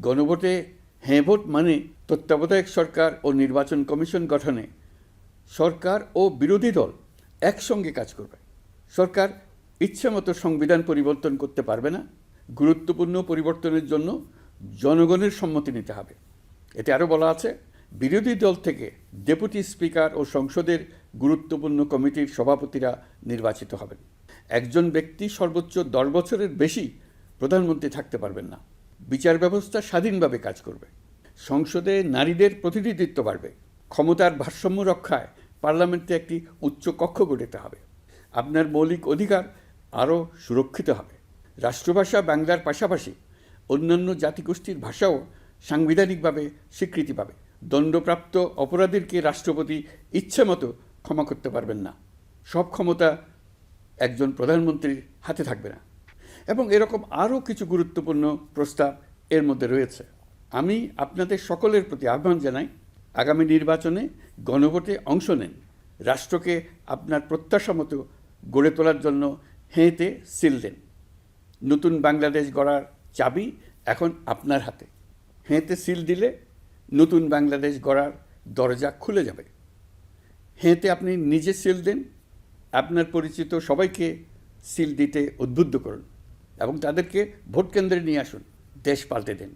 গণভোটে হ্যাঁ ভোট মানে তত্ত্বাবধায়ক সরকার ও নির্বাচন কমিশন গঠনে সরকার ও বিরোধী দল একসঙ্গে কাজ করবে। সরকার ইচ্ছামতো সংবিধান পরিবর্তন করতে পারবে না। গুরুত্বপূর্ণ পরিবর্তনের জন্য জনগণের সম্মতি নিতে হবে। এতে আরও বলা আছে, বিরোধী দল থেকে ডেপুটি স্পিকার ও সংসদের গুরুত্বপূর্ণ কমিটির সভাপতিরা নির্বাচিত হবেন। একজন ব্যক্তি সর্বোচ্চ 10 বছরের বেশি প্রধানমন্ত্রী থাকতে পারবেন না। বিচার ব্যবস্থা স্বাধীনভাবে কাজ করবে। সংসদে নারীদের প্রতিনিধিত্ব বাড়বে। ক্ষমতার ভারসাম্য রক্ষায় পার্লামেন্টে একটি উচ্চ কক্ষ গঠিত হবে। আপনার মৌলিক অধিকার আরও সুরক্ষিত হবে। রাষ্ট্রভাষা বাংলার পাশাপাশি অন্যান্য জাতিগোষ্ঠীর ভাষাও সাংবিধানিকভাবে স্বীকৃতি পাবে। দণ্ডপ্রাপ্ত অপরাধীকে রাষ্ট্রপতি ইচ্ছামতো ক্ষমা করতে পারবেন না। সব ক্ষমতা একজন প্রধানমন্ত্রীর হাতে থাকবে না। এবং এরকম আরও কিছু গুরুত্বপূর্ণ প্রস্তাব এর মধ্যে রয়েছে। আমি আপনাদের সকলের প্রতি আহ্বান জানাই, আগামী নির্বাচনে গণভোটে অংশ নেন। রাষ্ট্রকে আপনার প্রত্যাশা মতো গড়ে তোলার জন্য হেঁতে সিল দেন। নতুন বাংলাদেশ গড়ার চাবি এখন আপনার হাতে। হেঁতে সিল দিলে নতুন বাংলাদেশ গড়ার দরজা খুলে যাবে। হেঁতে আপনি নিজে সিল দেন, আপনার পরিচিত সবাইকে সিল দিতে উদ্বুদ্ধ করুন এবং তাদেরকে ভোট কেন্দ্রে নিয়ে আসুন। দেশ পাল্টে দিন।